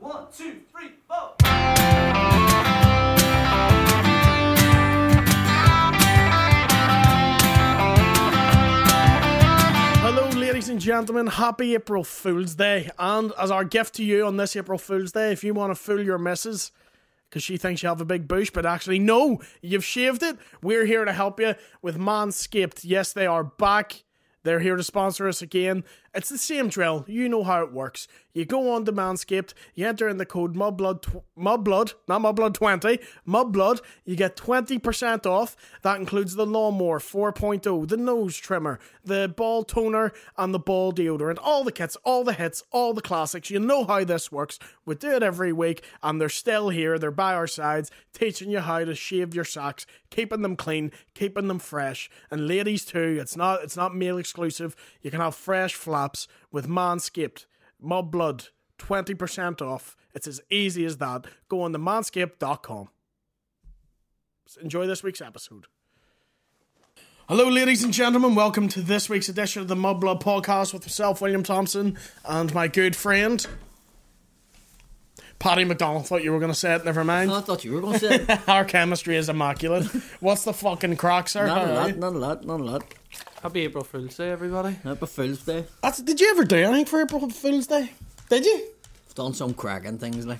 1, 2, 3, 4. Hello ladies and gentlemen, happy April Fool's Day, and as our gift to you on this April Fool's Day, if you want to fool your missus because she thinks you have a big bush but actually no, you've shaved it, we're here to help you with Manscaped. Yes, they are back. They're here to sponsor us again. It's the same drill. You know how it works. You go on to Manscaped, you enter in the code Mudblood, not Mudblood20, Mudblood, you get 20% off. That includes the Lawnmower 4.0, the nose trimmer, the ball toner, and the ball deodorant. All the kits, all the hits, all the classics. You know how this works. We do it every week, and they're still here. They're by our sides, teaching you how to shave your socks, keeping them clean, keeping them fresh. And ladies too, it's not male exclusive. You can have fresh flaps with Manscaped. Mudblood, 20% off. It's as easy as that. Go on to manscaped.com. Enjoy this week's episode. Hello ladies and gentlemen, welcome to this week's edition of the Mudblood podcast with myself, William Thompson, and my good friend Paddy McDonald. Thought you were going to say it, never mind. No, I thought you were going to say it. Our chemistry is immaculate. What's the fucking crack, sir? Not a lot. Happy April Fool's Day, everybody. April Fool's Day. Did you ever do anything for April Fool's Day? Did you? I've done some cracking things, like.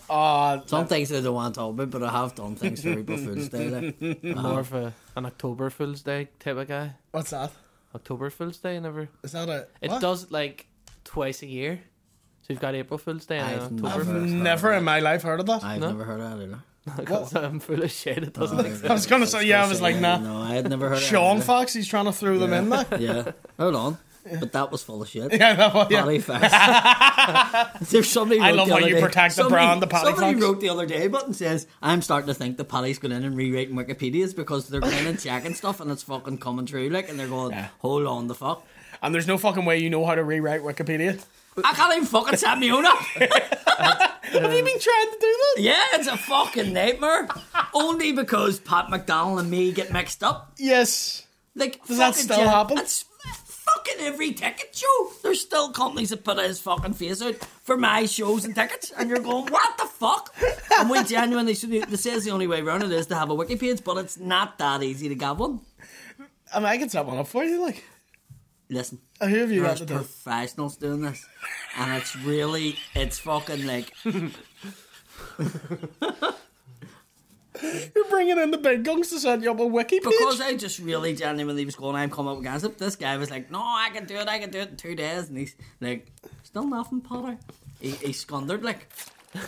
Some things I don't want to talk about, but I have done things for April Fool's Day, like. More of an October Fool's Day type of guy. What's that? October Fool's Day, never. Is that a... It what? does it like twice a year. So you've got April Fool's Day and October I've Fool's Day. never in my life heard of that. I've never heard of that either. Because I'm full of shit, it doesn't exist. I was going to say, yeah, I was like, nah. No, I had never heard of Sean that. Fox, he's trying to throw them in there. Yeah. Hold on. But that was full of shit. Yeah, that was, yeah. Paddy Fox. There's somebody I wrote love the how other you day- protect the brand, the Paddy Somebody Fox. wrote the other day, but says, I'm starting to think that Paddy's going in and rewriting Wikipedias because they're going in and checking stuff and it's fucking coming through, like, and they're going, hold on the fuck. And there's no fucking way you know how to rewrite Wikipedia. I can't even fucking set me own up. Have you been trying to do that? Yeah, it's a fucking nightmare. Only because Pat McDonald and me get mixed up. Yes. Like, Does that fucking still happen? It's fucking every ticket show. There's still companies that put his fucking face out for my shows and tickets, and you're going, what the fuck? And we genuinely, they say the only way around it is to have a wiki page, but it's not that easy to get one. I mean, I can set one up for you, like. Listen, Who have you got there's to do? professionals doing this, and it's fucking like. You're bringing in the big guns to set you up a wiki page? Because I just really genuinely was going, I'm coming up against it. This guy was like, no, I can do it in 2 days. And he's like, still nothing, Potter. He's squandered, like.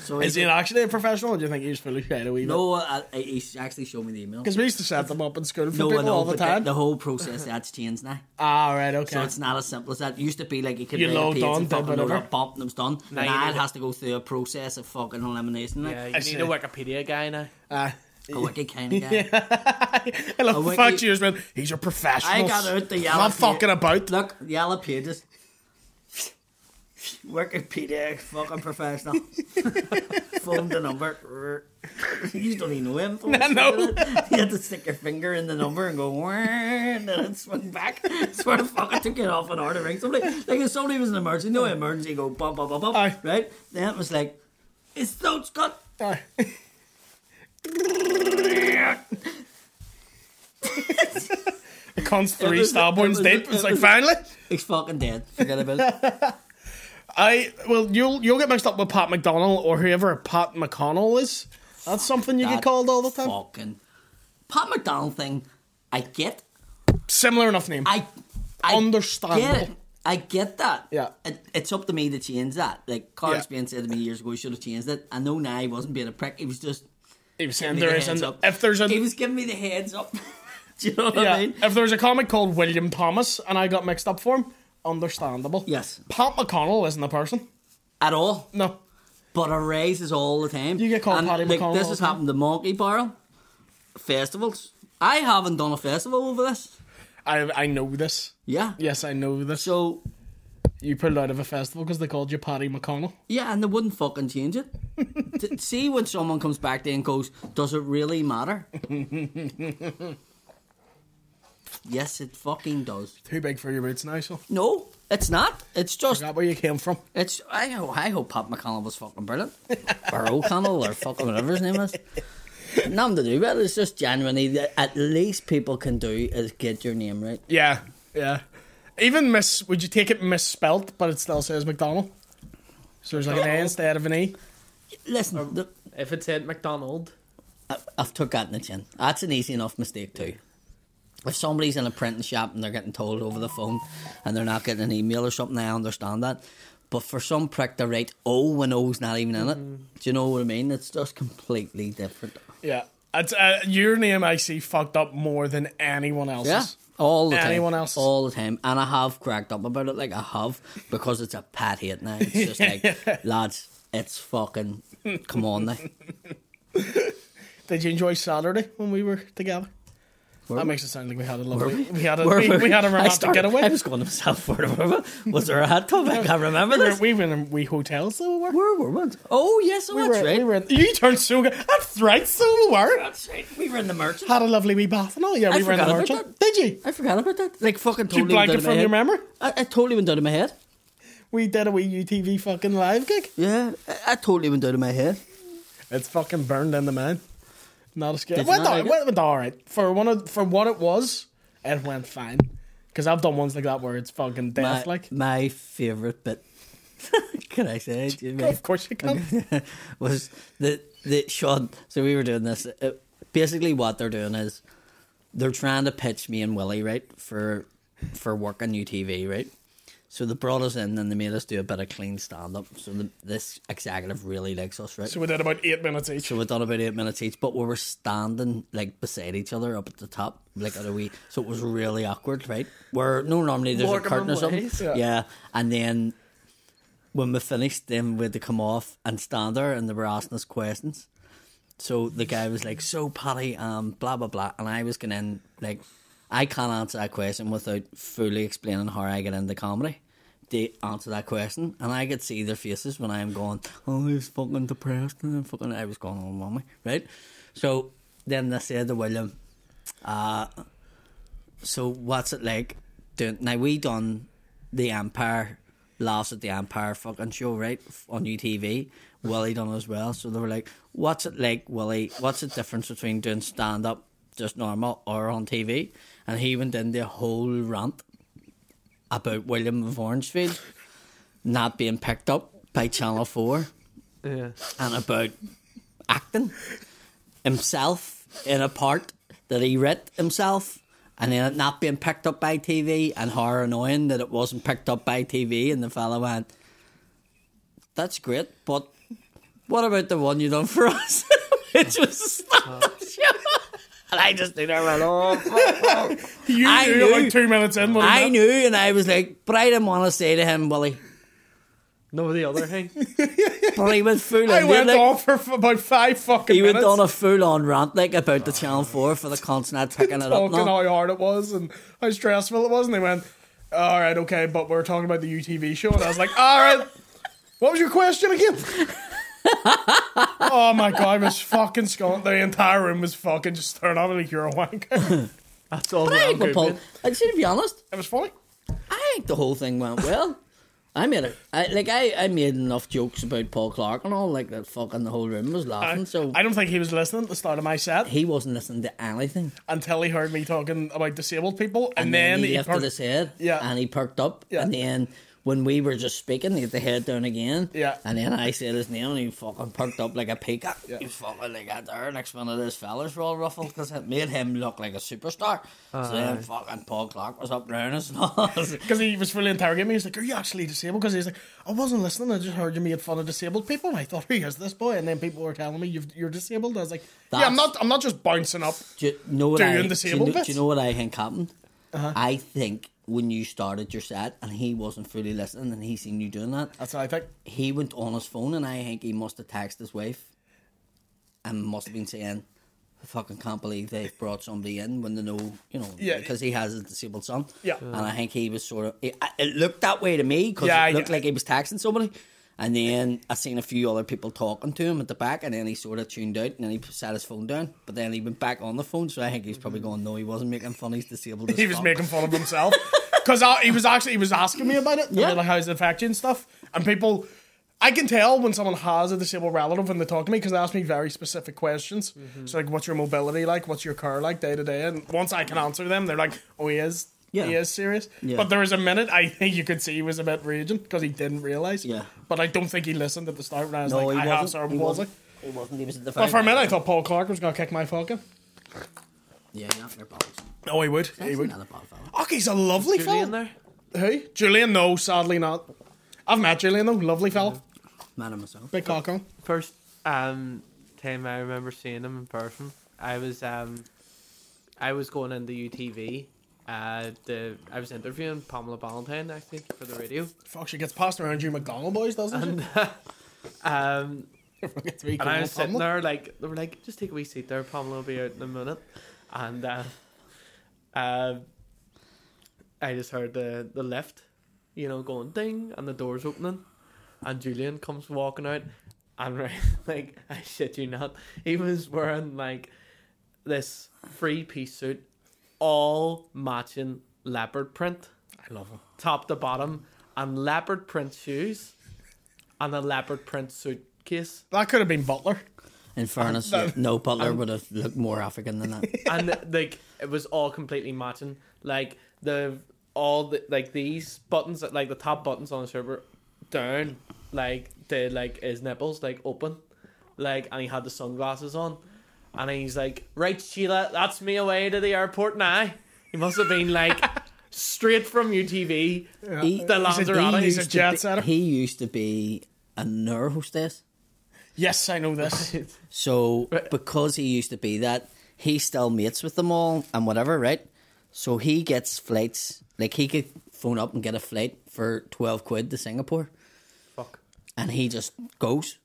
So Is he actually a professional, or do you think he's fully shit a wee bit? No, he's actually showed me the email. Because we used to set them up in school for No, I people know, all the but time. the whole process that's changed now. Ah, right, okay. So it's not as simple as that. It used to be like you could You write a logged page on, and did fucking load whatever. up, bump, and it was done. Now you Now it need has to go through a process of fucking elimination. Like. Yeah, I you see. need a Wikipedia guy now. A wiki kind of guy. I love A the wiki- fact you just went, he's a professional. I got out the yellow I'm not fucking about. Look, yellow pages. Wikipedia, fucking professional. Phone the number. You don't even know him. No. You had to stick your finger in the number and go, "Wah," and then it swung back. I swear to fuck, it took it off an hour to ring somebody. Like if somebody was an emergency, no emergency, you go bump, bump, bump, bump. Aye. Right? Then it was like, his throat's cut. Aye. The cunt's three stab wounds deep. It's like, finally. He's fucking dead. Forget about it. You'll get mixed up with Pat McDonald or whoever Pat McConnell is. That's something you get called all the time. Fucking Pat McDonald thing, I get. Similar enough name. I Understandable. get it. I get that. Yeah. It's up to me to change that. Like Carl Yeah. Spain said to me years ago, he should have changed it. I know now he wasn't being a prick. He was just He was saying giving me there the heads isn't. up. If there's a He was giving me the heads up. Do you know what yeah, I mean? if there's a comic called William Thomas and I got mixed up for him, understandable. Yes. Pat McConnell isn't a person. At all. No. But it raises all the time. You get called and, Paddy like, McConnell This all has the time. happened to Monkey Barrel festivals. I haven't done a festival over this. I know this. Yeah. Yes, I know this. So You pulled out of a festival because they called you Paddy McConnell. yeah, and they wouldn't fucking change it. See when someone comes back there and goes, does it really matter? Yes, it fucking does. Too big for your boots now, so. No, it's not. It's just. Forgot where you came from. It's. I hope Pat McConnell was fucking brilliant. Or O'Connell, or fucking whatever his name is. Nothing to do with it. It's just genuinely, at least people can do is get your name right. Yeah, yeah. Even would you take it misspelt, but it still says McDonald? So there's like an A instead of an E? Listen, If it said McDonald. I've took that in the chin. That's an easy enough mistake too. If somebody's in a printing shop and they're getting told over the phone and they're not getting an email or something, I understand that. But for some prick to write O when O's not even in it, do you know what I mean? It's just completely different. Yeah. It's, your name I see fucked up more than anyone else's. Yeah, all the time. Anyone else? All the time. And I have cracked up about it, like I have, because it's a pat hate now. It's just like, lads, it's fucking, come on now. Did you enjoy Saturday when we were together? That makes it sound like we had a lovely... We had a romantic getaway. I was going to myself, was there a hot tub? I can't remember this. We were in wee hotels, though, we were. Where were we? Oh, yes, that's right. You turned so good. That's right, so we were. That's right. We were in the Merchant. Had a lovely wee bath and all. Yeah, we were in the Merchant. Did you? I forgot about that. Like, fucking totally Did you blank it from your memory? I totally went out of my head. We did a wee UTV fucking live gig. Yeah, I totally went out of my head. It's fucking burned in the mind. Not as good. It Did went alright. For what it was, it went fine. Because I've done ones like that where it's fucking death like. My favourite bit, can I say it? Of course you can. Was the Sean. So we were doing this. Basically, what they're doing is they're trying to pitch me and Willie, right, for work on UTV, right. So they brought us in and they made us do a bit of clean stand-up. So this executive really likes us, right? So we did about 8 minutes each. So we done about 8 minutes each, but we were standing like beside each other up at the top, like at a wee. So it was really awkward, right? Where normally there's a curtain or something. Yeah. And then when we finished, then we had to come off and stand there, and they were asking us questions. So the guy was like, "So Paddy, blah blah blah," and I was going in like, I can't answer that question without fully explaining how I get into comedy. They answer that question, and I could see their faces when I'm going, "Oh, he's fucking depressed," and I was going, "Oh, mommy," right? So then they said to William, "So what's it like doing?" Now we done the Empire, Laughs at the Empire fucking show, right, on UTV. Willie done as well. So they were like, "What's it like, Willie? What's the difference between doing stand up just normal or on TV?" And he went into a whole rant about William of Orangefield not being picked up by Channel 4, and about acting himself in a part that he writ himself, and then it not being picked up by TV, and how annoying that it wasn't picked up by TV. And the fella went, "That's great, but what about the one you done for us?" Which was a stand-up show. And I just did. I went, "Oh, fuck." I knew like 2 minutes in. I knew, and I was like, but I didn't want to say to him, "Willie." No, the other thing. But he went full. I went on for about 5 fucking minutes. He went on a full-on rant like about the Channel 4 for the constant picking it up. Talking how hard it was and how stressful it was, and they went, "All right, okay, but we're talking about the UTV show," and I was like, "All right, what was your question again?" Oh my god, I was fucking sculling. The entire room was fucking just staring at me like you're a wanker. That's all. But I think to be honest, it was funny. I think the whole thing went well. I made it. I made enough jokes about Paul Clark and all, like that. Fucking the whole room was laughing. So I don't think he was listening at the start of my set. He wasn't listening to anything until he heard me talking about disabled people, and then he lifted his head. Yeah, and he perked up. Yeah. And then when we were just speaking, he had the head down again. Yeah. And then I said his name, and he fucking perked up like a peacock. Yeah. He fucking like that there. Next one of those fellas were all ruffled because it made him look like a superstar. So then fucking Paul Clark was up round us and all. Because he was fully interrogating me. He's like, "Are you actually disabled?" Because he's like, "I wasn't listening. I just heard you made fun of disabled people." And I thought, "Who is this boy?" And then people were telling me, "You're disabled." I was like, "Yeah, I'm not just bouncing up doing disabled bits." Do you know what I think happened? I think when you started your set and he wasn't fully listening and he seen you doing that, that's what I think. He went on his phone, and I think he must have texted his wife and must have been saying, "I fucking can't believe they've brought somebody in when they know, because he has a disabled son." Yeah. And I think he was sort of, it looked that way to me because it looked like he was texting somebody. And then I seen a few other people talking to him at the back, and then he sort of tuned out, and then he set his phone down. But then he went back on the phone, so I think he's probably going, no, he wasn't making fun, he's disabled as He was fuck. making fun of himself. Because he was asking me about it. Yeah. Like, how's it affect you and stuff. And people, I can tell when someone has a disabled relative when they talk to me, because they ask me very specific questions. So like, what's your mobility like? What's your car like day to day? And once I can answer them, they're like, oh, he is serious. Yeah. But there was a minute I think you could see he was a bit raging because he didn't realise. Yeah. But I don't think he listened at the start when I was No, like, he I have wasn't. sir, He was wasn't. I? He wasn't. He was at the But for a minute I thought Paul Clark was going to kick my fucking. Yeah, your balls. Oh, he would. He's He would. not a bad fella. Oh, he's a lovely Julian fella. there? Who? Julian? No, sadly not. I've met Julian though. Lovely fella. Man of myself. Big cock on. First time I remember seeing him in person, I was going into UTV. I was interviewing Pamela Ballantyne actually for the radio. Fuck, she gets passed around you McDonald boys, doesn't she? And Three and I was cool sitting Pamela. there like they were like, just take a wee seat there, Pamela will be out in a minute. And I just heard the lift, going ding, and the door's opening, and Julian comes walking out, and right, like, I shit you not, he was wearing like this 3-piece suit, all matching leopard print, I love him. top to bottom, and leopard print shoes, and a leopard print suitcase. That could have been Butler. In fairness, no Butler would have looked more African than that. And like it was all completely matching. Like these buttons, like the top buttons on his shirt were down, like his nipples like open, like, and he had the sunglasses on, and he's like, right, Sheila, that's me away to the airport now. He must have been like straight from UTV. The Lanzarote. He's a jet setter. He used to be an air hostess. Yes, I know this. So, because he used to be that, he still mates with them all and whatever, right? So he gets flights, like he could phone up and get a flight for 12 quid to Singapore. Fuck. And he just goes.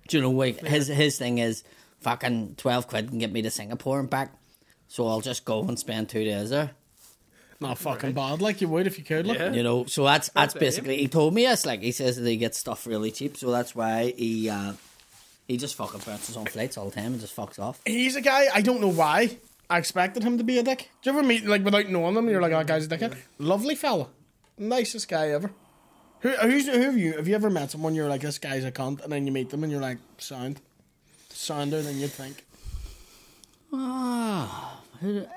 Do you know, like, his thing is, fucking 12 quid can get me to Singapore and back. So I'll just go and spend 2 days there. Not fucking bad, like you would if you could. Like. Yeah. You know, so that's basically, he told me, it's like, he says that he gets stuff really cheap, so that's why he just fucking bounces on flights all the time and just fucks off. He's a guy, I don't know why I expected him to be a dick. Do you ever meet, like, without knowing him, you're like, oh, that guy's a dickhead? Lovely fella. Nicest guy ever. Who have you ever met someone you're like, this guy's a cunt, and then you meet them and you're like, sounder than you'd think?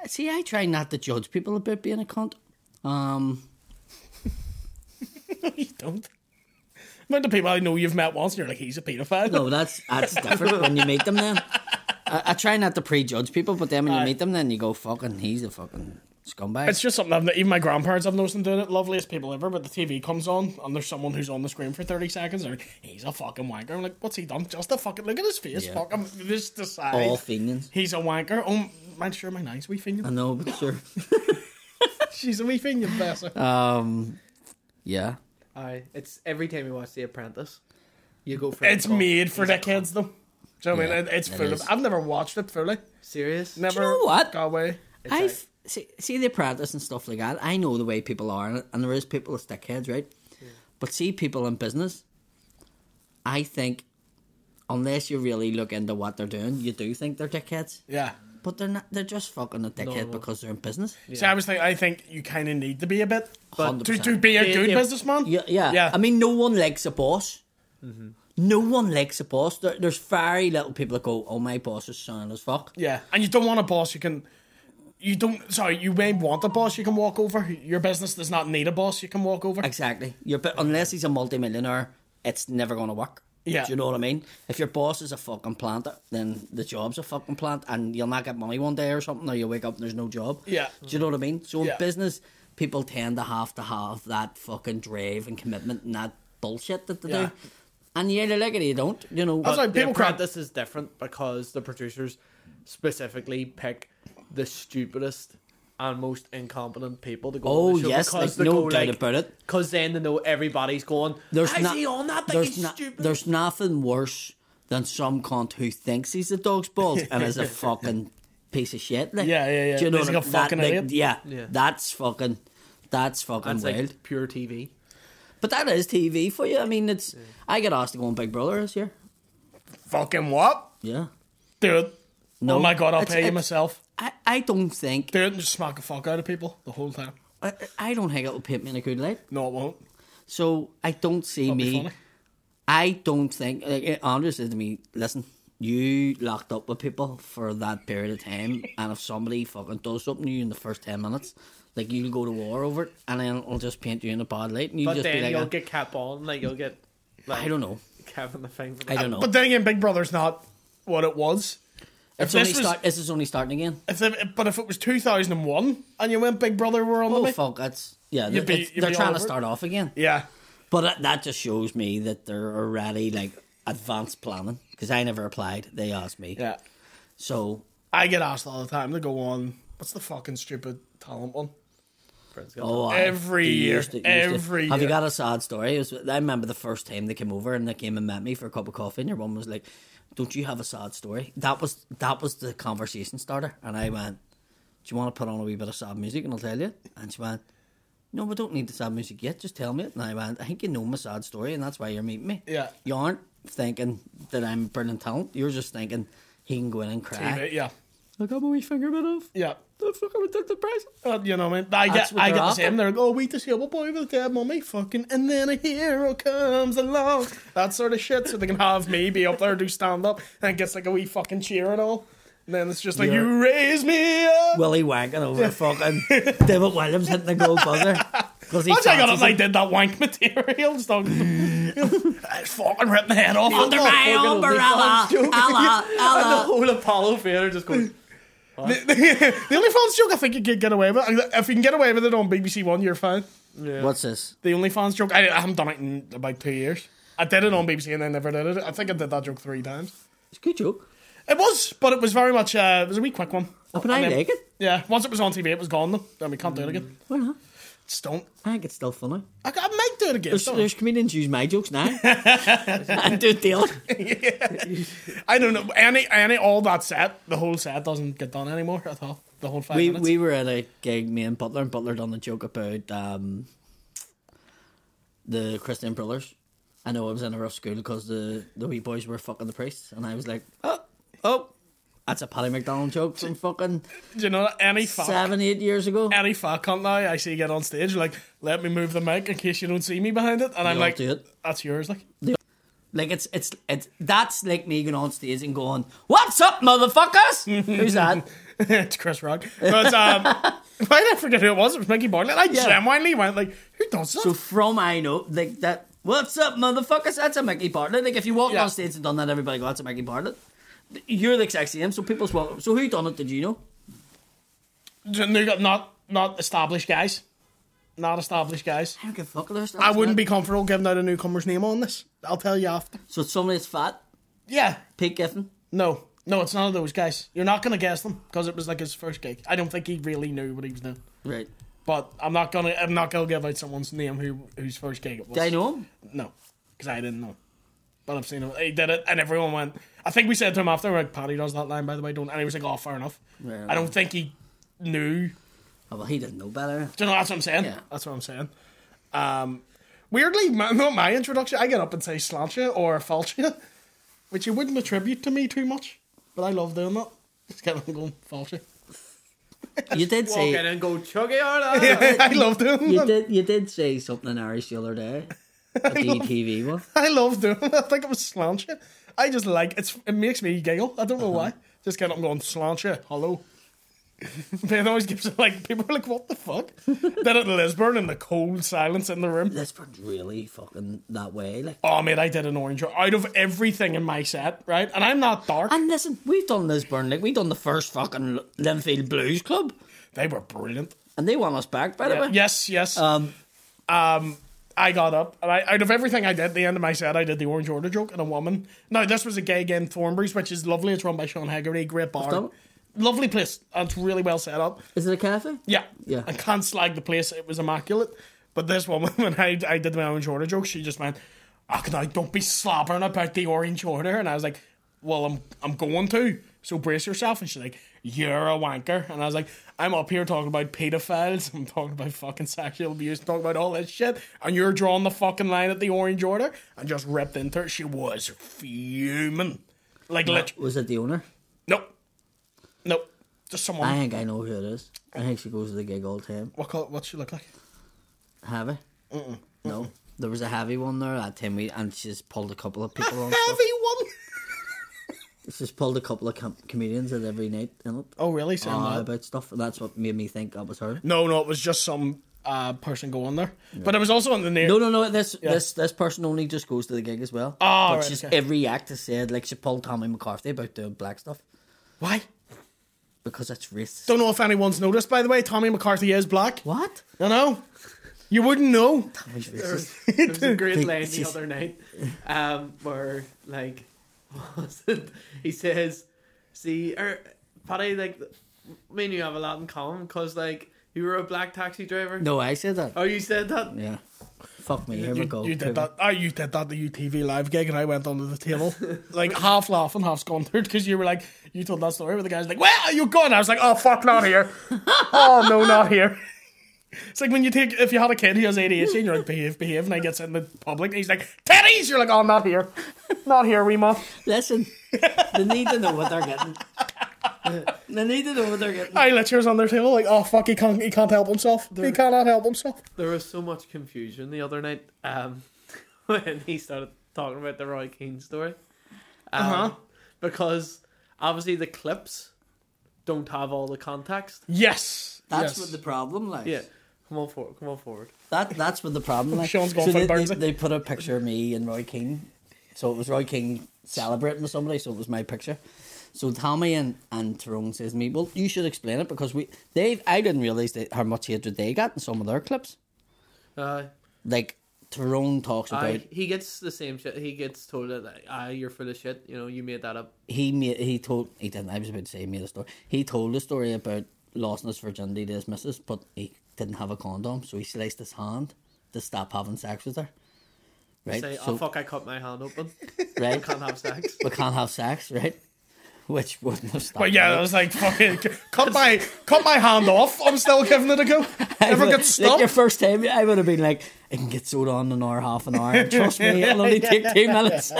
See, I try not to judge people about being a cunt. No, you don't. About the people I know you've met once and you're like, he's a paedophile. No, that's different when you meet them then. I try not to prejudge people, but then when you meet them, then you go, fucking, he's a fucking scumbag. It's just something even my grandparents have noticed them doing it. Loveliest people ever, but the TV comes on and there's someone who's on the screen for 30 seconds. They're like, he's a fucking wanker. I'm like, what's he done? Just a fucking look at his face. Yeah. Fuck him. Just decide. All Fenians. He's a wanker. Oh, man, sure, my nice wee I Fenian. know, but sure. She's a wee Fenian, bless her. Yeah. Aye, it's every time you watch The Apprentice, you go for It's made for dickheads, though. Do you know what I mean? It's it full is. of. I've never watched it fully. Serious? Never. Do you know what? Got away. I've see The Apprentice and stuff like that. I know the way people are, and there is people as dickheads, right? Yeah. But see people in business, I think, unless you really look into what they're doing, you do think they're dickheads. Yeah. But they're not. They're just fucking a dickhead No. because they're in business. Yeah. See, I think you kind of need to be a bit. But To be a good businessman. Yeah. I mean, no one likes a boss. Mm-hmm. No one likes a boss. There's very little people that go, "Oh, my boss is sound as fuck." Yeah, and you don't want a boss you may want a boss you can walk over. Your business does not need a boss you can walk over. Exactly. Unless he's a multi-millionaire, it's never going to work. Yeah. Do you know what I mean? If your boss is a fucking plant, then the job's a fucking plant, and you'll not get money one day or something, or you wake up and there's no job. Yeah. Do you know what I mean? So in Yeah. business, people tend to have that fucking drive and commitment and that bullshit that they Yeah. do. And you either like it or you don't. You know. That's like The people crap. Apprentice is different because the producers specifically pick the stupidest and most incompetent people to go on the show. Yes, because like, they no go, doubt about it. Because then they know everybody's going, how's he on that thing? He's stupid. There's nothing worse than some cunt who thinks he's a dog's balls and is a fucking piece of shit. Like, Yeah. Do you know He's like what a fucking idiot. Yeah, Yeah. that's fucking That's wild. like pure TV. But that is TV for you. I mean, it's. I get asked to go on Big Brother this year. Fucking what? Yeah. Do it. No. Oh my God, I'll pay you myself. I don't think. Do it and just smack the fuck out of people the whole time. I don't think it will paint me in a good light. No, it won't. So I don't see That'll be me. funny. I don't think. Like, Andrew said to me, "Listen, you locked up with people for that period of time, and if somebody fucking does something to you in the first 10 minutes, like you'll go to war over it, and then it'll just paint you in a bad light, and you'll But just be then like, you'll get kept on, like you'll get. Like, I don't know. Kevin the thing. For I don't know. But then again, Big Brother's not what it was. This is only starting again. But if it was 2001 and you went Big Brother were on the Oh way, fuck! That's yeah. You'd be They're all trying to over it. start off again. yeah. But that just shows me that they're already like advanced planning. Because I never applied. They asked me. Yeah. So I get asked all the time to go on, what's the fucking stupid talent one? Every year. Every Have year. you got a sad story? I remember the first time they came over and they came and met me for a cup of coffee, and your mum was like, "Don't you have a sad story?" That was the conversation starter, and I went, "Do you want to put on a wee bit of sad music and I'll tell you?" And she went, "No, we don't need the sad music yet. Just tell me it." And I went, "I think you know my sad story, and that's why you're meeting me. Yeah. You aren't thinking that I'm brilliant talent. You're just thinking he can go in and cry. TV, yeah. I got my wee finger bit off. Yeah. The fuck I took the prize." You know what I mean? I That's get what they're the after. same. They're like, "Oh, we disabled boy with a dead mummy, fucking," and then a hero comes along. That sort of shit. So they can have me be up there, do stand up, and it gets like a wee fucking cheer and all. And then it's just like, You're- "You raise me up." Willie wanking over fucking David Williams hitting the gold buzzer. Because he Imagine I got fancies up, like, him. did that wank material. Just it's fucking ripping the head off. Under my fucking umbrella, OnlyFans joke. Allah, And the Allah. whole Apollo theater just goes. The OnlyFans joke I think you could get away with. If you can get away with it on BBC One, you're fine. What's this? The OnlyFans joke, I haven't done it in about 2 years. I did it on BBC and then never did it. I think I did that joke 3 times. It's a good joke. It was, but it was very much, it was a wee quick one. Oh, but I And then- like it. Yeah, once it was on TV, it was gone though. Then we can't do it again. Why not? Just don't. I think it's still funny. I might do it again. There's comedians use my jokes now. And do it daily. I don't know. All that set, the whole set doesn't get done anymore at all. The whole 5 minutes. We were at a gig, me and Butler done a joke about the Christian brothers. I know I was in a rough school because the wee boys were fucking the priests, and I was like, oh, that's a Paddy McDonald joke from fucking Do you know any fuck? 7-8 years ago. Any fuck cunt now I see get on stage like, "Let me move the mic in case you don't see me behind it," and I'm They all like, do it. "That's yours." Like, Like it's that's like me going on stage and going, "What's up, motherfuckers?" Who's that? it's Chris Rock. But why did I forget who it was? It was Mickey Bartlett. I genuinely went like, "Who does that?" So from I know like that. What's up, motherfuckers? That's a Mickey Bartlett. Like if you walk on stage and done that, everybody go, "That's a Mickey Bartlett." You're the exact same. So people's walk. So who done it? Did you know? Not established guys. Not established guys. I don't give a fuck. There's I wouldn't be comfortable giving out a newcomer's name on this. I'll tell you after. So it's somebody that's fat. Yeah. Pete Giffen. No, it's none of those guys. You're not gonna guess them because it was like his first gig. I don't think he really knew what he was doing. Right. But I'm not gonna give out someone's name whose first gig it was. Do I know him? No, because I didn't know. But I've seen him. He did it, and everyone went. I think we said to him after, we're like, "Paddy does that line, by the way, don't." And he was like, "Oh, fair enough." Yeah. I don't think he knew. Oh, well, he didn't know better. Do you know, that's what I'm saying. Yeah. That's what I'm saying. Weirdly, my introduction, I get up and say slantia or falcia, which you wouldn't attribute to me too much, but I love doing that. Just get up and going falcia. You did Walk in say and go, chuggy or that. I love doing that. you did say something in Irish the other day. At the ETV one. I love doing it. I think it was slantia. I just like it makes me giggle. I don't know why. Just get up and going slantia. Hello. But it always gives it like people are like, "What the fuck?" Then at Lisburn in the cold silence in the room. Lisbon's really fucking that way. Like. Oh mate, I did an orange out of everything in my set, right? And I'm not dark. And listen, we've done Lisburn. Like we've done the first fucking Linfield Blues Club, They were brilliant. and they want us back. By the way. Yes. I got up, and out of everything I did, at the end of my set, I did the orange order joke and a woman. Now, this was a gay game, Thornbury's, which is lovely. It's run by Sean Haggerty, great bar. done it? Lovely place, and it's really well set up. Is it a cafe? Yeah. Yeah. I can't slag the place, it was immaculate. But this woman, when I did my orange order joke, she just went, "Oh, no, don't be slobbering about the orange order." And I was like, "Well, I'm going to, so brace yourself. And she's like, you're a wanker. And I was like, I'm up here talking about pedophiles, I'm talking about fucking sexual abuse, I'm talking about all this shit, and you're drawing the fucking line at the orange order, and just ripped into her. She was fuming. Like, Was it the owner? Nope. Just someone. I think I know who it is. I think she goes to the gig all the time. What's she look like? Heavy? No. There was a heavy one there that time, and she's pulled a couple of people on Heavy stuff. one? She's pulled a couple of comedians at every night in it. Oh, really? About stuff, and that's what made me think that was her. No, it was just some person going there. Yeah. But it was also on the near. No. This person only just goes to the gig as well. Oh, but right, she's okay. every act has said, like, she pulled Tommy McCarthy about doing black stuff. Why? Because it's racist. Don't know if anyone's noticed, by the way, Tommy McCarthy is black. What? I know. You wouldn't know. Tommy's There racist. was a great line the other night where, like, what was it? He says, see, Paddy, like, me and you have a lot in common because, like, you were a black taxi driver. No, I said that. Oh, you said that? Yeah. Fuck me, here we go. You did that. You did that the UTV live gig, and I went under the table, like half laughing, half scolded, because you were like, you told that story where the guy's like, "Where are you going?" I was like, "Oh fuck, not here." Oh no, not here. It's like when if you had a kid who has ADHD, and you're like, behave, and he gets in the public, and he's like, "Teddy's," you're like, "Oh, not here, not here, wee man." Listen, they need to know what they're getting. They need to know what they're getting. I let yours on their table, like, oh fuck, he can't help himself. He cannot help himself. There was so much confusion the other night when he started talking about the Roy Keane story. Because obviously the clips don't have all the context. Yes. That's what the problem, like. Yeah. Come on forward. That's what the problem, like. Sean's going so for Burnsy. they put a picture of me and Roy Keane. So it was Roy Keane celebrating with somebody, so it was my picture. So Tommy and Tyrone says to me, well, you should explain it, because I didn't realise how much hatred they got in some of their clips. Like, Tyrone talks about... He gets the same shit. He gets told that, you're full of shit. You know, you made that up. He didn't, I was about to say he made a story. He told a story about losing his virginity to his missus, but he didn't have a condom, so he sliced his hand to stop having sex with her. Right? Say, oh fuck, I cut my hand open. Right? We can't have sex. We can't have sex, right? Which wouldn't have stopped. But yeah, I was like, fucking, cut my hand off. I'm still giving it a go. Never get stopped. Like your first time, I would have been like, I can get sewed on in an hour, half an hour. Trust me, it'll only take 2 minutes.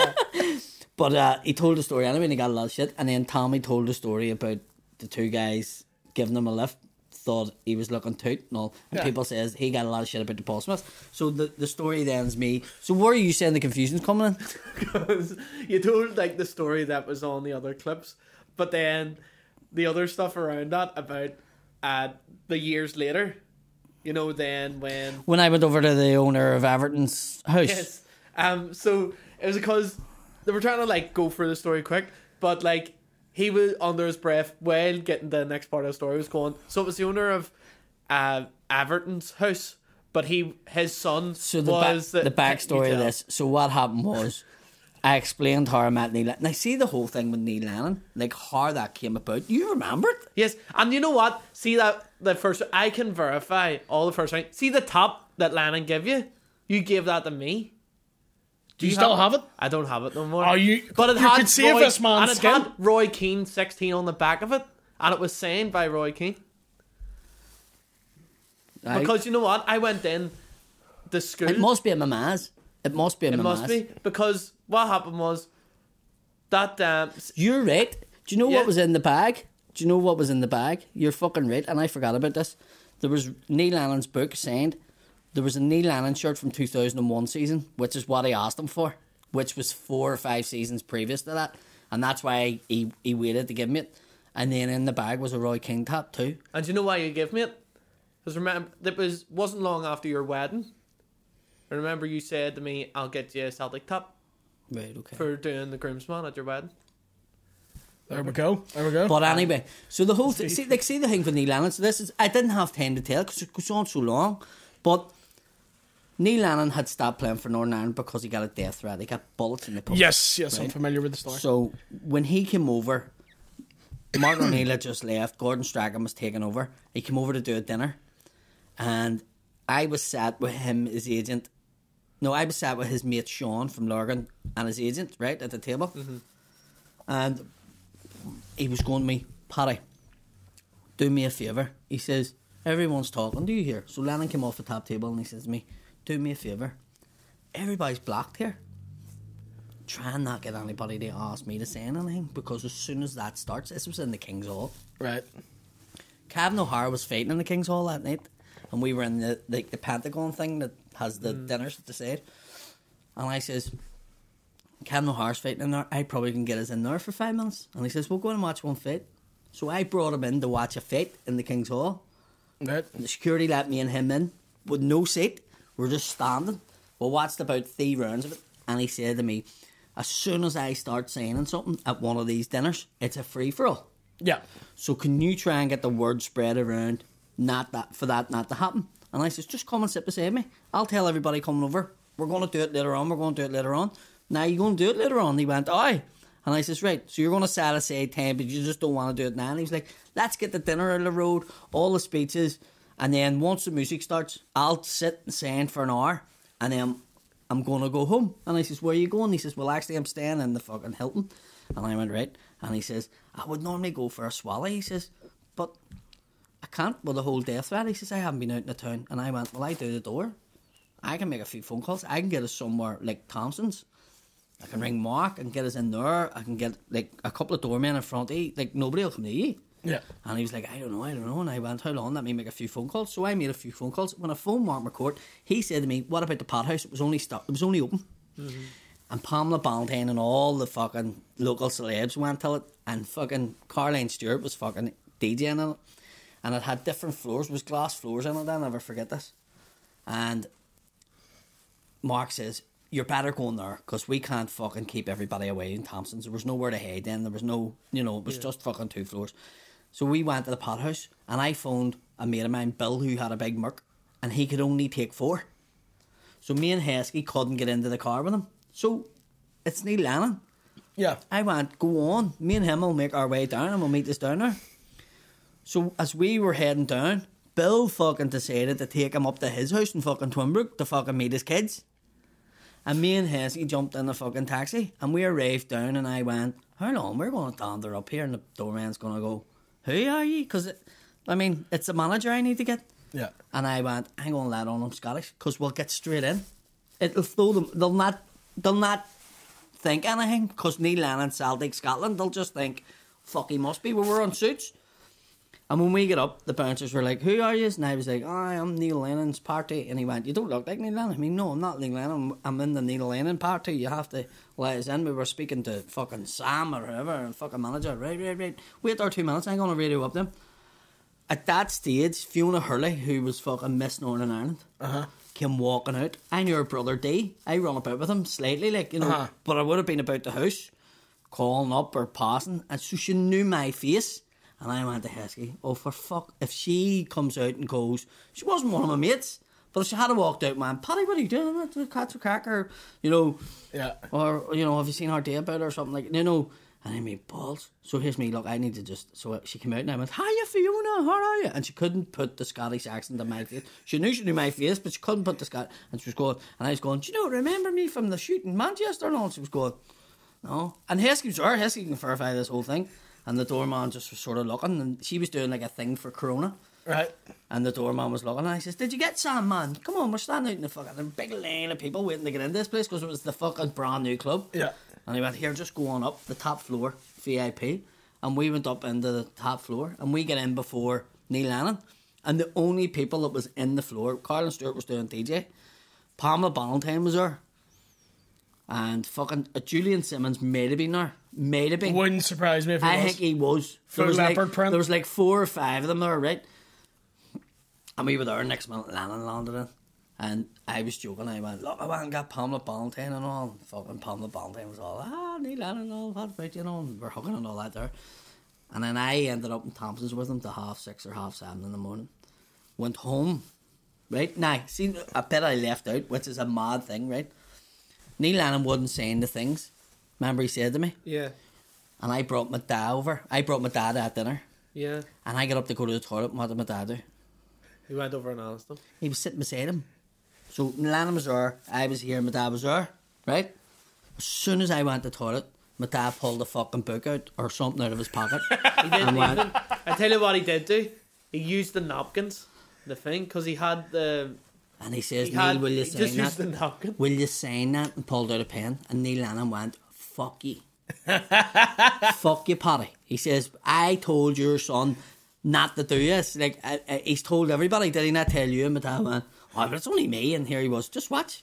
But he told the story anyway, and he got a lot of shit. And then Tommy told the story about the two guys giving him a lift, thought he was looking toot and all. And people says he got a lot of shit about the Paul Smith. So the story then's me. So where are you saying the confusion's coming in? Because you told, like, the story that was on the other clips, but then the other stuff around that about the years later, you know, then when I went over to the owner of Everton's house. Yes. So it was because they were trying to, like, go for the story quick, but, like, he was under his breath while getting the next part of the story was going. So it was the owner of Everton's house, but his son was the backstory of this. So what happened was, I explained how I met Neil. And I see the whole thing with Neil Lennon, like how that came about. You remember it? Yes, and you know what? See that the first, I can verify all the first thing. See the top that Lennon gave you? You gave that to me. Do you still have it? I don't have it no more. Oh, but it you had could save this man's and it skin. had Roy Keane 16 on the back of it, and it was signed by Roy Keane. Because you know what? I went in the school. It must be a mamaz. It must be because what happened was that you're right. Do you know what was in the bag? You're fucking right, and I forgot about this. There was Neil Lennon's book signed. There was a Neil Lennon shirt from 2001 season, which is what I asked him for, which was 4 or 5 seasons previous to that, and that's why he waited to give me it. And then in the bag was a Roy King tat too. And do you know why you gave me it? Because remember, it wasn't long after your wedding. I remember you said to me, "I'll get you a Celtic top." Right. Okay. For doing the groomsman at your wedding. There we go. But anyway, so the whole thing, see the thing for Neil Lennon. So I didn't have time to tell because it goes on so long, but Neil Lennon had stopped playing for Northern Ireland because he got a death threat. He got bullets in the pub. Yes, right? I'm familiar with the story. So when he came over, Martin O'Neill had just left. Gordon Strachan was taking over. He came over to do a dinner, and I was sat with him, his agent. No, I was sat with his mate Sean from Lurgan and his agent, right, at the table. Mm-hmm. And he was going to me, Paddy, do me a favour. He says, everyone's talking to you here. So Lennon came off the top table and he says to me, do me a favour. Everybody's blocked here. Try and not get anybody to ask me to say anything, because as soon as that starts, this was in the King's Hall. Right. Kevin O'Hara was fighting in the King's Hall that night, and we were in the Pentagon thing that has the dinners at the side. And I says, Kevin O'Hara's fighting in there. I probably can get us in there for 5 minutes. And he says, we'll go and watch one fight. So I brought him in to watch a fight in the King's Hall. Right. And the security let me and him in with no seat. We're just standing. We watched about 3 rounds of it. And he said to me, as soon as I start saying something at one of these dinners, it's a free-for-all. Yeah. So can you try and get the word spread around for that not to happen? And I says, just come and sit beside me. I'll tell everybody coming over. We're going to do it later on. Now you're going to do it later on. He went, aye. And I says, right, so you're going to set aside time, but you just don't want to do it now. And he was like, let's get the dinner out of the road, all the speeches, and then once the music starts, I'll sit and sing for an hour, and then I'm going to go home. And I says, where are you going? He says, well, actually, I'm staying in the fucking Hilton. And I went, right. And he says, I would normally go for a swallow. He says, but I can't with the whole death threat. He says, I haven't been out in the town. And I went, well, I do the door. I can make a few phone calls. I can get us somewhere like Thompson's. I can ring Mark and get us in there. I can get like a couple of doormen in front of you. Like, nobody will come to you. Yeah. And he was like, I don't know. And I went, how long? Let me make a few phone calls. So I made a few phone calls. When I phoned Mark McCourt, he said to me, what about the pot house? It was only open. Mm-hmm. And Pamela Ballantyne and all the fucking local celebs went to it. And fucking Caroline Stewart was fucking DJing in it. And it had different floors. It was glass floors in it. I'll never forget this. And Mark says, you're better going there, because we can't fucking keep everybody away in Thompson's. There was nowhere to hide in. There was no, it was just fucking 2 floors. So we went to the pot house, and I phoned a mate of mine, Bill, who had a big Merc, and he could only take 4. So me and Heskey couldn't get into the car with him. So it's Neil Lennon. Yeah. I went, go on. Me and him will make our way down, and we'll meet us down there. So as we were heading down, Bill fucking decided to take him up to his house in fucking Twinbrook to fucking meet his kids. And me and Heskey jumped in the fucking taxi, and we arrived down, and I went, how long? We're going to dander up here, and the doorman's going to go, who are you? Because, it's the manager I need to get. Yeah. And I went, I'm going to let on I'm Scottish, because we'll get straight in. It'll throw them, they'll not think anything, because Neil Lennon, Celtic, Scotland, they'll just think, fuck, he must be, we were on suits. And when we get up, the bouncers were like, who are you? And I was like, I'm Neil Lennon's party. And he went, you don't look like Neil Lennon. I mean, no, I'm not Neil Lennon. I'm in the Neil Lennon party. You have to let us in. We were speaking to fucking Sam or whoever, and fucking manager. Right. Wait there 2 minutes. I'm going to radio up them. At that stage, Fiona Hurley, who was fucking Miss Northern Ireland, came walking out. I'm your brother D. I run about with him slightly, but I would have been about the house, calling up or passing. And so she knew my face. And I went to Heskey, oh, for fuck, if she comes out and goes, she wasn't one of my mates, but if she had walked out, man, Paddy, what are you doing? The cat's a cracker, Yeah. Or, have you seen her day about her or something like, and I made balls. So here's me, look, I need to just, so she came out and I went, hiya Fiona, how are you? And she couldn't put the Scottish accent on my face. She knew my face, but she couldn't put the Scottish, and she was going, and I was going, do you remember me from the shoot in Manchester? And all, she was going, no. And Heskey was there, Heskey can verify this whole thing. And the doorman just was sort of looking, and she was doing like a thing for Corona. Right. And the doorman was looking, and I says, did you get Sam, man? Come on, we're standing out in the fucking big lane of people waiting to get in this place, because it was the fucking brand new club. Yeah. And he went, here, just go on up, the top floor, VIP. And we went up into the top floor, and we get in before Neil Lennon. And the only people that was in the floor, Carlin Stewart was doing DJ, Pamela Ballantyne was there, and fucking Julian Simmons may have been there. May have been. Wouldn't surprise me if he was. I think he was. Full leopard print. There was like 4 or 5 of them there, right? And we were there next minute, Lennon landed in. And I was joking, I went, look, I went and got Pamela Ballantyne and all. And fucking Pamela Ballantyne was all, Neil Lennon and all, what about, and we're hugging and all that there. And then I ended up in Thompson's with him to 6:30 or 7:30 in the morning. Went home, right? Now, see, a bit I left out, which is a mad thing, right? Neil Lennon wasn't saying the things. Remember he said to me? Yeah. And I brought my dad over. I brought my dad at dinner. Yeah. And I got up to go to the toilet. And what did my dad do? He went over and asked him. He was sitting beside him. So Lennon was there. I was here. My dad was there. Right? As soon as I went to the toilet, my dad pulled a fucking book out or something out of his pocket. He didn't even. I tell you what he did do. He used the napkins, the thing, because he had the. And he says, Neil, will you he sign just that? used the napkin. Will you sign that? And pulled out a pen. And Neil Lennon went, fuck you. Fuck you, Paddy. He says, I told your son not to do this. Like, he's told everybody, did he not tell you? And my dad went, oh, but it's only me. And here he was, just watch.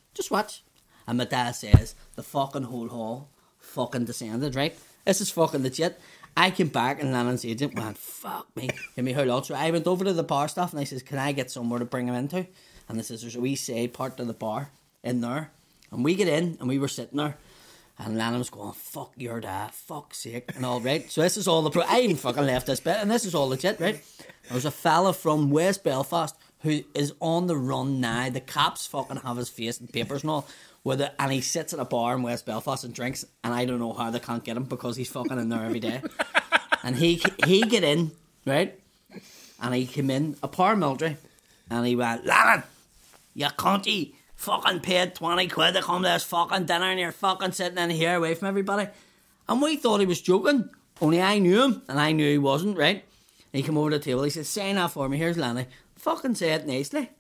And my dad says, the fucking whole hall fucking descended, right? This is fucking legit. I came back and Lennon's agent went, fuck me, give me how long. So I went over to the bar staff and I says, can I get somewhere to bring him into? And they says, there's a wee side part of the bar in there. And we get in and we were sitting there and Lennon was going, fuck your dad, fuck's sake, and all, right? So this is all I even fucking left this bit and this is all legit, right? There's a fella from West Belfast who is on the run now. The cops fucking have his face and papers and all. And he sits at a bar in West Belfast and drinks, and I don't know how they can't get him because he's fucking in there every day. And he get in, right? And he came in, a paramilitary, and he went, Lennon, you cunty, fucking paid 20 quid to come to this fucking dinner and you're fucking sitting in here away from everybody. And we thought he was joking, only I knew him, and I knew he wasn't, right? And he came over to the table, he said, sign that for me, here's Lenny. Fucking say it nicely.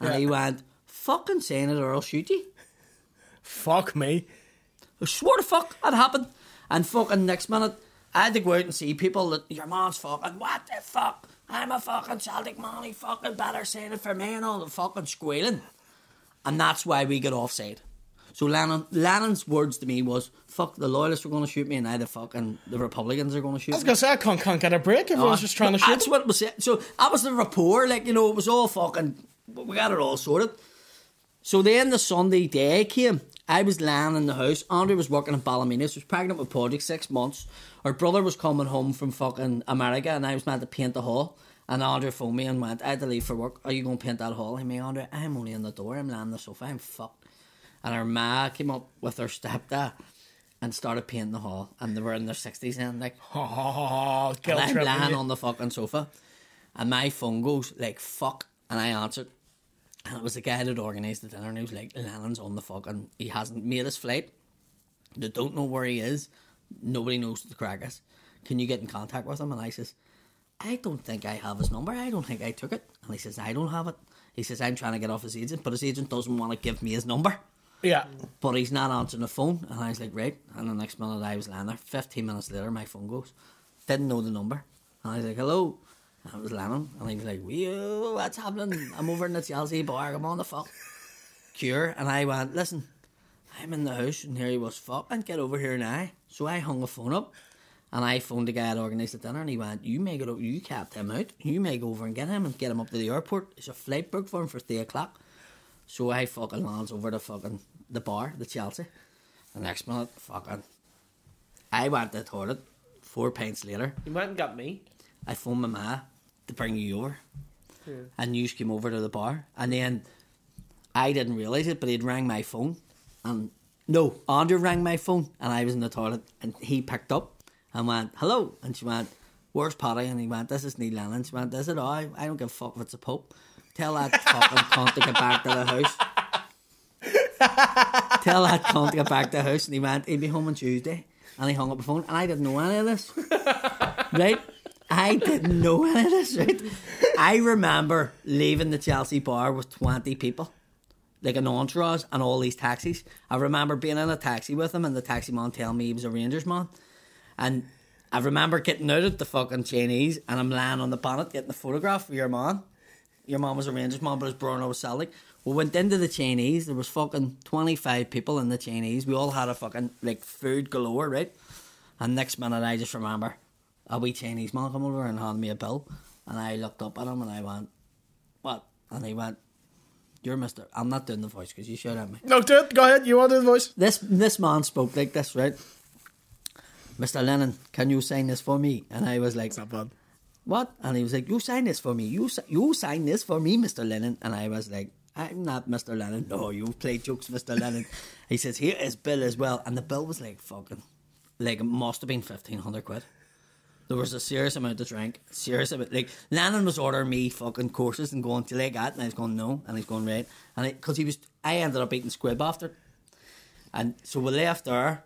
And he went, fucking saying it or I'll shoot you. Fuck me. I swear to fuck that happened. And fucking next minute, I had to go out and see people that your man's fucking, what the fuck? I'm a fucking Celtic man, he fucking better saying it for me and all the fucking squealing. And that's why we get offside. So Lennon's words to me was, fuck, the loyalists are going to shoot me and now the Republicans are going to shoot me. I was going to say, I can't get a break. Everyone's just trying to shoot. That's what was said. So that was the rapport. Like, you know, it was all fucking, we got it all sorted. So then the Sunday day came. I was lying in the house. Andrew was working in Ballymena. She was pregnant with Project 6 months. Her brother was coming home from fucking America and I was meant to paint the hall. And Andrew phoned me and went, I had to leave for work. Are you going to paint that hall? I mean, Andrew, I'm only in the door. I'm lying on the sofa. I'm fucked. And her ma came up with her stepdad and started painting the hall. And they were in their 60s then, like. Oh, and I'm lying on the fucking sofa. And my phone goes, like, fuck. And I answered. And it was the guy that organised the dinner. And he was like, Lennon's on the fucking... He hasn't made his flight. They don't know where he is. Nobody knows what the crack is. Can you get in contact with him? And I says, I don't think I have his number. I don't think I took it. And he says, I don't have it. He says, I'm trying to get off his agent. But his agent doesn't want to give me his number. Yeah. But he's not answering the phone. And I was like, right. And the next minute I was lying there. 15 minutes later, my phone goes. Didn't know the number. And I was like, hello. And it was Lennon. And he was like, whoa, what's happening? I'm over in the Chelsea bar. I'm on the fuck cure. And I went, listen, I'm in the house. And here he was, fuck, and get over here now. So I hung the phone up. And I phoned the guy that organised the dinner. And he went, you may go, you kept him out. You may go over and get him up to the airport. There's a flight booked for him for 3 o'clock. So I fucking lands over to fucking the bar, the Chelsea. The next minute, fucking, I went to the toilet. 4 pints later, You went and got me. I phoned my ma to bring you over. Yeah. And you came over to the bar. And then I didn't realise it, but he'd rang my phone. And no, Andrew rang my phone. And I was in the toilet. And he picked up and went, hello. And she went, where's Paddy? And he went, this is Neil Lennon. She went, is it? I don't give a fuck if it's a Pope. Tell that fucking cunt to get back to the house. Tell that cunt to get back to the house. And he went, he'll be home on Tuesday. And he hung up the phone. And I didn't know any of this. Right? I didn't know any of this, right? I remember leaving the Chelsea bar with 20 people. Like an entourage and all these taxis. I remember being in a taxi with him and the taxi man telling me he was a Rangers man. And I remember getting out of the fucking Chinese and I'm lying on the bonnet getting a photograph of your man. Your mum was a Rangers man, but his brother was Celtic. We went into the Chinese. There was fucking 25 people in the Chinese. We all had a fucking, like, food galore, right? And next minute, I just remember a wee Chinese man come over and handed me a bill. And I looked up at him and I went, what? And he went, you're Mr. I'm not doing the voice because you shout at me. No, do it. Go ahead. You want to do the voice? This man spoke like this, right? Mr. Lennon, can you sign this for me? And I was like, It's not bad. what? And he was like, you sign this for me. You sign this for me, Mr. Lennon. And I was like, I'm not Mr. Lennon. No, you've played jokes, Mr. Lennon. He says, here is bill as well. And the bill was like fucking, like it must have been 1,500 quid. There was a serious amount of drink. Serious amount. Like, Lennon was ordering me fucking courses and going, do you like that? And I was going, no. And he's going, right. And because I ended up eating squib after. And so we left there.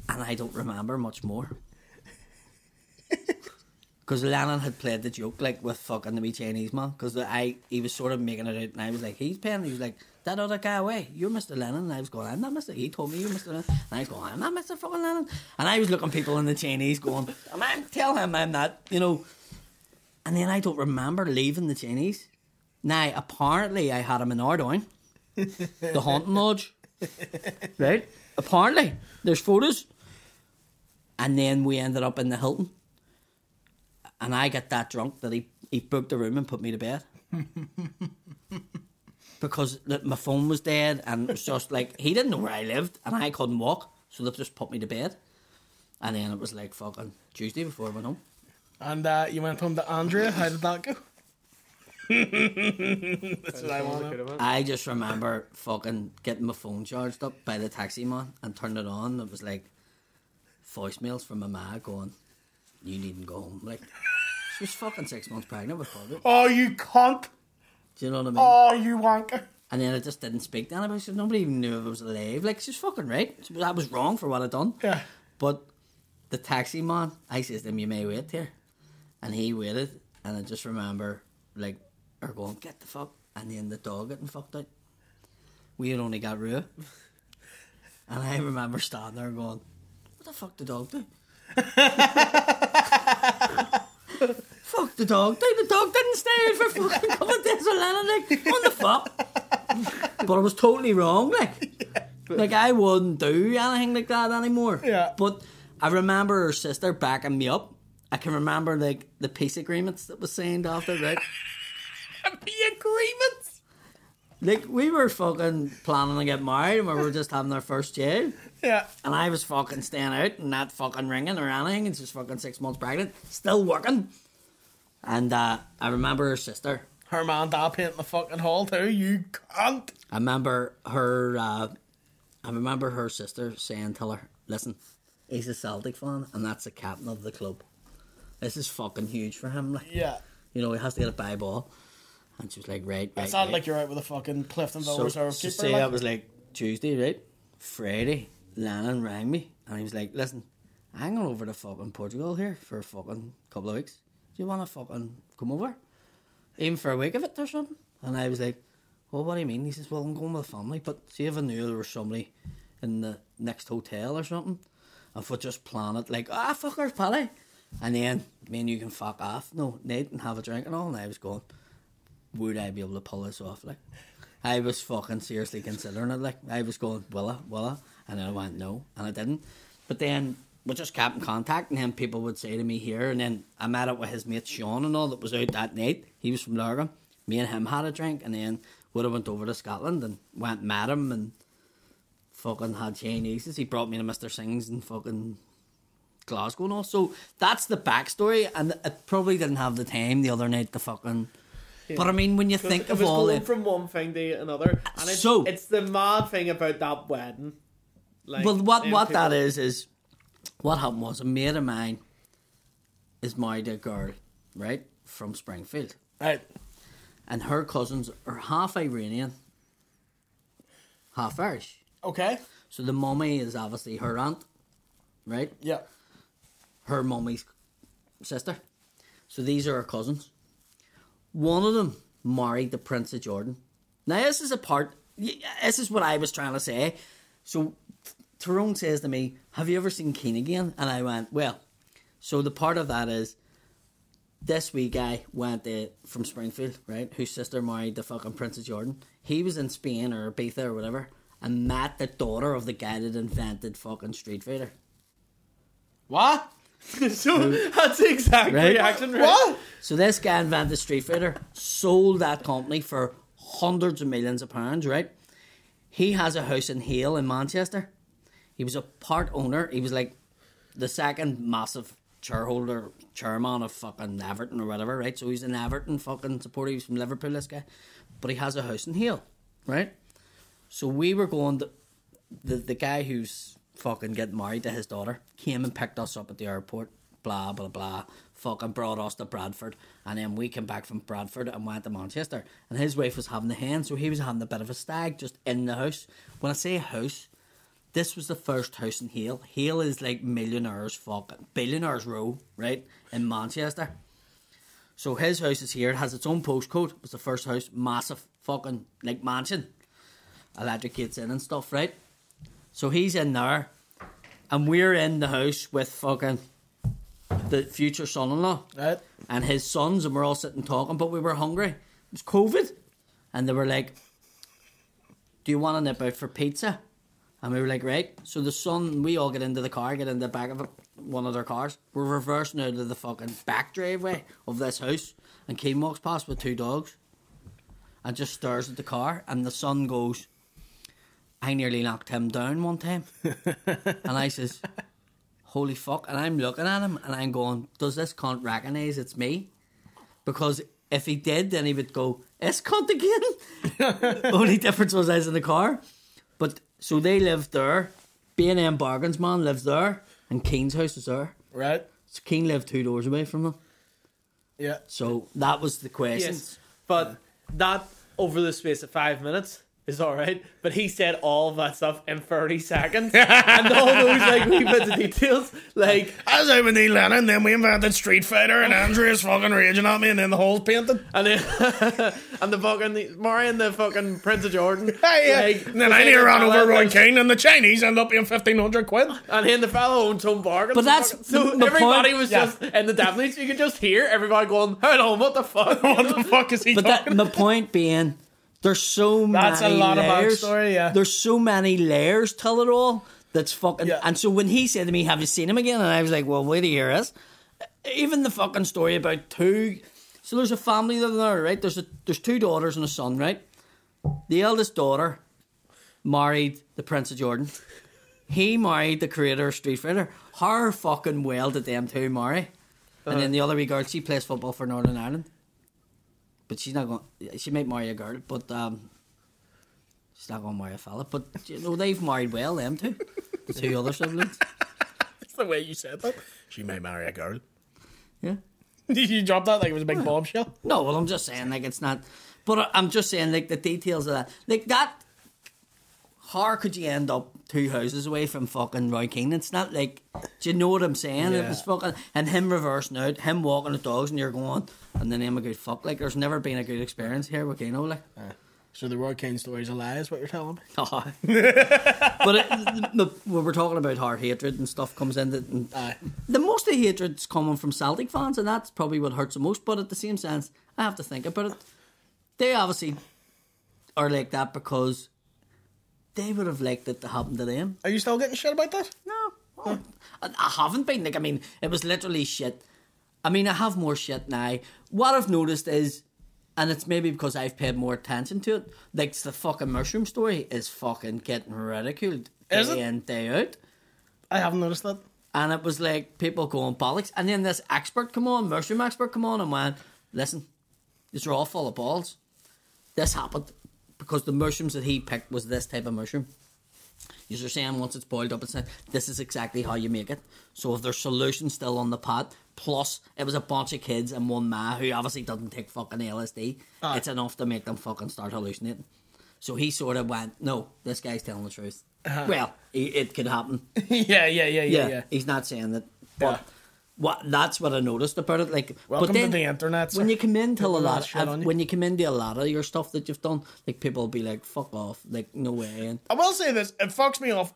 And I don't remember much more. Because Lennon had played the joke, like, with fucking the wee Chinese man. Because he was sort of making it out, and I was like, he's paying. He was like, that other guy away, you're Mr. Lennon. And I was going, I'm not Mr. He told me you're Mr. Lennon. And I was going, I'm not Mr. fucking Lennon. And I was looking people in the Chinese going, man, tell him I'm not, you know. And then I don't remember leaving the Chinese. Now, apparently, I had him in Ardoyne, the haunting lodge. Right? Apparently. There's photos. And then we ended up in the Hilton. And I got that drunk that he booked a room and put me to bed. Because my phone was dead and it was just like, he didn't know where I lived and I couldn't walk. So they just put me to bed. And then it was like fucking Tuesday before I went home. And you went home to Andrea. How did that go? That's what I want. I just remember fucking getting my phone charged up by the taxi man and turned it on. It was like voicemails from my ma going, you needn't go home. Like, she was fucking 6 months pregnant with COVID. Oh, you cunt. Do you know what I mean? Oh, you wanker. And then I just didn't speak to anybody, so nobody even knew if I was alive. Like, she's fucking right. I was wrong for what I'd done. Yeah. But the taxi man, I says to him, you may wait here. And he waited, and I just remember, like, her going, get the fuck. And then the dog getting fucked out. We had only got Rua. And I remember standing there going, what the fuck the dog do? Fuck the dog. The dog didn't stay out for fucking a couple of days with Lennon. Like, what the fuck? But I was totally wrong. Like I wouldn't do anything like that anymore. Yeah. But I remember her sister backing me up. I can remember like the peace agreements that was signed after, right? The agreements. Like we were fucking planning to get married and we were just having our first child. Yeah. And I was fucking staying out and not fucking ringing or anything. And she's fucking 6 months pregnant, still working. And I remember her sister. Her man and dad painting the fucking hall too. You can't. I remember her sister saying to her, listen, he's a Celtic fan and that's the captain of the club. This is fucking huge for him. Like, Yeah. you know, he has to get a bye ball. And she was like, right. It's not like you're out with a fucking Cliftonville reserve So keeper. say like. that was like Tuesday, right? Friday, Lennon rang me and he was like, listen, I'm going over to fucking Portugal here for a fucking couple of weeks. Do you want to fucking come over? Even for a week of it or something? And I was like, well, what do you mean? He says, well, I'm going with family, but see if I knew there was somebody in the next hotel or something, if we just plan it like, fuckers, Paddy. And then me and you can fuck off. No, Nate, and have a drink and all. And I was going, would I be able to pull this off? Like, I was fucking seriously considering it. Like, I was going, will I? And then I went, no. And I didn't. But then we just kept in contact, and then people would say to me here, and then I met up with his mate Sean and all that was out that night. He was from Lurgan. Me and him had a drink, and then would have went over to Scotland and went and met him and fucking had Chinese. He brought me to Mr. Singh's in fucking Glasgow and all. So that's the backstory, and I probably didn't have the time the other night to fucking... Yeah. But I mean, when you think of all it, from one thing to another, and it's the mad thing about that wedding. Like, well, what that is what happened was a mate of mine is married to a girl, right, from Springfield, right, and her cousins are half Iranian, half Irish. Okay. So the mummy is obviously her aunt, right? Yeah. Her mummy's sister. So these are her cousins. One of them married the Prince of Jordan. Now this is what I was trying to say. So Tyrone says to me, have you ever seen Keen Again? And I went, well, so the part of that is this wee guy went from Springfield, right, whose sister married the fucking Prince of Jordan. He was in Spain or Ibiza or whatever and met the daughter of the guy that invented fucking Street Fighter. What? So that's the exact reaction, right? What? So this guy invented Street Fighter, sold that company for hundreds of millions of pounds, right? He has a house in Hale in Manchester. He was a part owner. He was like the second massive chairman of fucking Everton or whatever, right? So he's an Everton fucking supporter. He's from Liverpool, this guy. But he has a house in Hale, right? So we were going to... The guy who's fucking getting married to his daughter came and picked us up at the airport, blah, blah, blah, fucking brought us to Bradford, and then we came back from Bradford and went to Manchester, and his wife was having the hen, so he was having a bit of a stag just in the house. When I say house, This was the first house in Hale. Hale is like millionaires, fucking billionaires row, right, in Manchester. So his house is here. It has its own postcode. It was the first house, massive fucking like mansion, electric gates in and stuff, right? So he's in there, and we're in the house with fucking the future son-in-law, Right. and his sons, and we're all sitting talking, but we were hungry. It was COVID, and they were like, "Do you want to nip out for pizza?" And we were like, right. So the son, we all get into the car, get in the back of one of their cars. We're reversing out of the fucking back driveway of this house. And Keane walks past with 2 dogs and just stares at the car. And the son goes, "I nearly knocked him down one time." And I says, "Holy fuck." And I'm looking at him and I'm going, does this cunt recognise it's me? Because if he did, then he would go, "It's cunt again." Only difference was I was in the car. But so they lived there. B&M Bargains man lives there, and Keane's house is there. Right. So Keane lived 2 doors away from them. Yeah. So that was the question. Yes, but that over the space of 5 minutes is all right. But he said all of that stuff in 30 seconds, and all those like wee bits of details, like I was out with Neil Lennon, then we invented Street Fighter, and Andrea's fucking raging at me, and then the hole's painted. and then and the fucking Murray and the fucking Prince of Jordan. Yeah. Like, And then I near ran over Roy Keane, and the Chinese end up being 1,500 quid. And then the fellow owns some bargains. But that's so the everybody point. was Yeah. just in the definitely. So you could just hear everybody going, "Hold on, what the fuck?" What the fuck is he But talking? the point being, there's so That's many a lot of layers. backstory, yeah. There's so many layers to it all. That's fucking. Yeah. And so when he said to me, "Have you seen him again?" and I was like, "Well, wait to hear this." Even the fucking story about 2. So there's a family living there, right? There's 2 daughters and a son, right? The eldest daughter married the Prince of Jordan. He married the creator of Street Fighter. Her fucking well did them 2 marry. And then the other wee girl, she plays football for Northern Ireland. But she's not going. She might marry a girl, but she's not going to marry a fella. But you know they've married well, them 2, the 2 other siblings. That's the way you said that. She may marry a girl. Yeah. Did you drop that like it was a big bombshell? No, well, I'm just saying, like it's not. But I'm just saying, like the details of that, like that. How could you end up 2 houses away from fucking Roy Keane? It's not like, do you know what I'm saying? Yeah. It was fucking, and him reversing out, him walking the dogs, and you're going, and then him a good fuck. Like, there's never been a good experience here with Keno, like. So the Roy Keane story's a lie, is what you're telling me? But when we're talking about how hatred and stuff comes in, and Aye. the most of the hatred's coming from Celtic fans, and that's probably what hurts the most. But at the same sense, I have to think about it. They obviously are like that because they would have liked it to happen to them. Are you still getting shit about that? No, I haven't been. Like, I mean, it was literally shit. I mean, I have more shit now. What I've noticed is, and it's maybe because I've paid more attention to it, like the fucking mushroom story is fucking getting ridiculed Is day it? in, day out. I haven't noticed that. And it was like people going bollocks. And then this expert come on, mushroom expert come on and went, "Listen, these are all full of balls. This happened because the mushrooms that he picked was this type of mushroom. You're saying once it's boiled up, it's like, this is exactly how you make it. So if there's solution still on the pot, plus it was a bunch of kids and one ma who obviously doesn't take fucking LSD, it's enough to make them fucking start hallucinating. So he sort of went, no, this guy's telling the truth. Well, it could happen. Yeah. He's not saying that. But that's what I noticed about it. Like, Welcome but then, to the internet, sir. when you come into People a will lot, shit on you. when you come into a lot of your stuff that you've done, like people will be like, "Fuck off!" Like, no way. And I will say this, it fucks me off,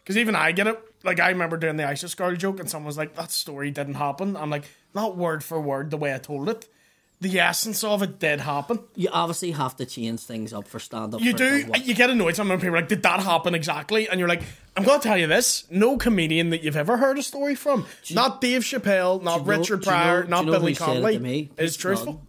because even I get it. Like, I remember doing the ISIS girl joke, and someone was like, that story didn't happen. I'm like, not word for word the way I told it. The essence of it did happen. you obviously have to change things up for stand up. You do. You get annoyed sometimes when people are like, did that happen exactly? And you're like, I'm going to tell you this. No comedian that you've ever heard a story from, not Dave Chappelle, not Richard Pryor, not Billy Connolly, is truthful.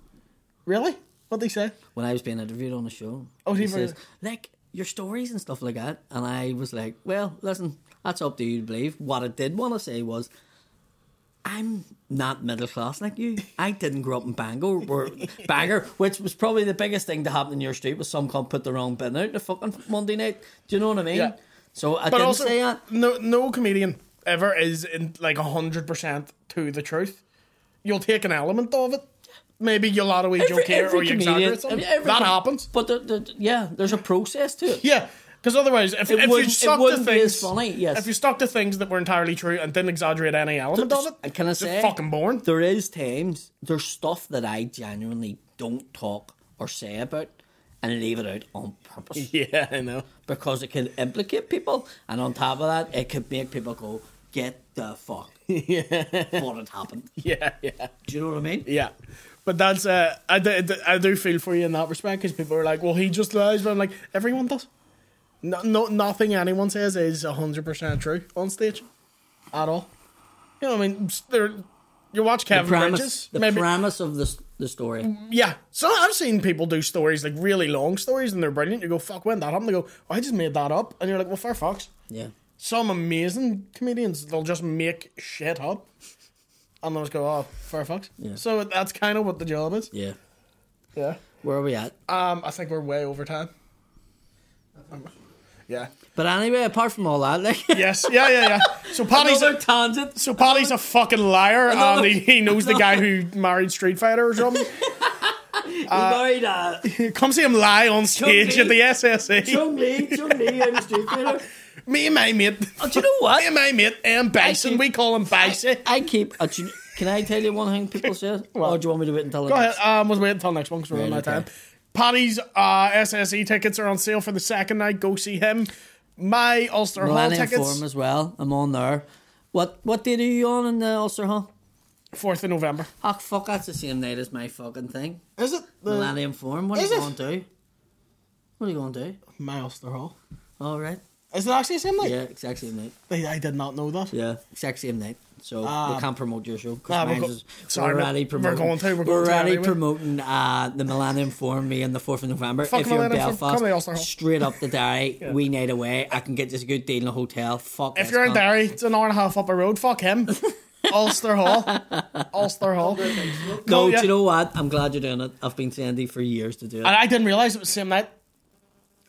Really? What'd they say? When I was being interviewed on the show, Oh, he he says, like, your stories and stuff like that. And I was like, well, listen, that's up to you to believe. What I did want to say was, I'm not middle class like you. I didn't grow up in Bangor, which was probably the biggest thing to happen in your street was some cunt put the wrong bin out the fucking Monday night. Do you know what I mean? Yeah. So I But didn't also, say that. no comedian ever is in like 100% to the truth. You'll take an element of it. Maybe you'll auto joke here or you exaggerate something. That happens. But there's a process to it. Yeah. Because otherwise, if you stuck to wouldn't be as things, funny. Yes. if you stuck to things that were entirely true and didn't exaggerate any element of it, Can I it's say, fucking boring. There is times, there's stuff that I genuinely don't talk or say about and leave it out on purpose. Yeah, I know. Because it can implicate people, and on top of that, it could make people go, get the fuck. Yeah. What had happened. Yeah. Do you know what I mean? Yeah. But that's, I do feel for you in that respect, because people are like, well, he just lies, but I'm like, everyone does. No, nothing anyone says is 100% true on stage. At all. You know what I mean? You watch Kevin Bridges. The premise of the story. Yeah. So I've seen people do stories, like really long stories, and they're brilliant. You go, fuck, when that happened? They go, oh, I just made that up. And you're like, well, fair fucks. Yeah. Some amazing comedians, they'll just make shit up. And they'll just go, oh, fair fucks. Yeah. So that's kind of what the job is. Yeah. Yeah. Where are we at? I think we're way over time. Yeah. But anyway, apart from all that, like... Yes. Yeah. So Paddy's Another tangent. So Paddy's a fucking liar, and he knows the guy who married Street Fighter or something. He married Come see him lie on stage at the SSE. Chung Lee out of Street Fighter. Me and my mate. Oh, do you know what? Me and my mate, Bison. We call him Bison. I keep... can I tell you one thing people say? Or do you want me to wait until the Go next? ahead. We'll wait until next one because we're running out of time. Paddy's SSE tickets are on sale for the second night. Go see him. My Ulster Hall Millennium tickets. Forum as well. I'm on there. What date are you on in the Ulster Hall? 4th of November. Oh, fuck, that's the same night as my fucking thing. Is it? Millennium Forum. What are you going to do? What are you going to do? My Ulster Hall. All right. Is it actually the same night? Yeah, exact same night. I did not know that. Yeah, exact same night. So we can't promote your show. We're Already promoting. We're already promoting the Millennium Forum, me on the 4th of November. Fuck if you're in Millennium Forum, Belfast, straight up the Derry, we night away. I can get this a good deal in a hotel. Fuck. If you're in Derry, it's an hour and a half up the road. Fuck him. Ulster Hall. Ulster Hall. No, do you know what? I'm glad you're doing it. I've been saying to you for years to do it. And I didn't realise it was the same night.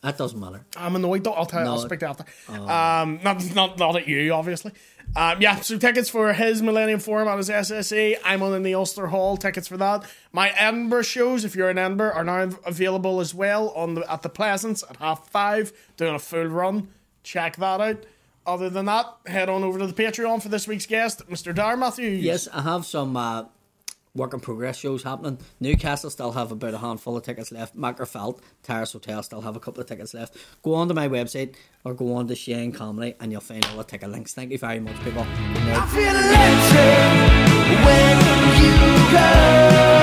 That doesn't matter. I'm annoyed though. I'll tell you. I'll speak to you after. Not at you, obviously. Yeah, so tickets for his Millennium Forum at his SSE. I'm on in the Ulster Hall. Tickets for that. My Edinburgh shows, if you're in Edinburgh, are now available as well at the Pleasance at 5:30, doing a full run. Check that out. Other than that, head on over to the Patreon for this week's guest, Mr. Dar Matthews. Yes, I have some work in progress shows happening. Newcastle still have about a handful of tickets left. Mackerfeld, Terrace Hotel still have a couple of tickets left. Go on to my website or go on to Shane Comedy and you'll find all the ticket links. Thank you very much, people. I feel electric when you go.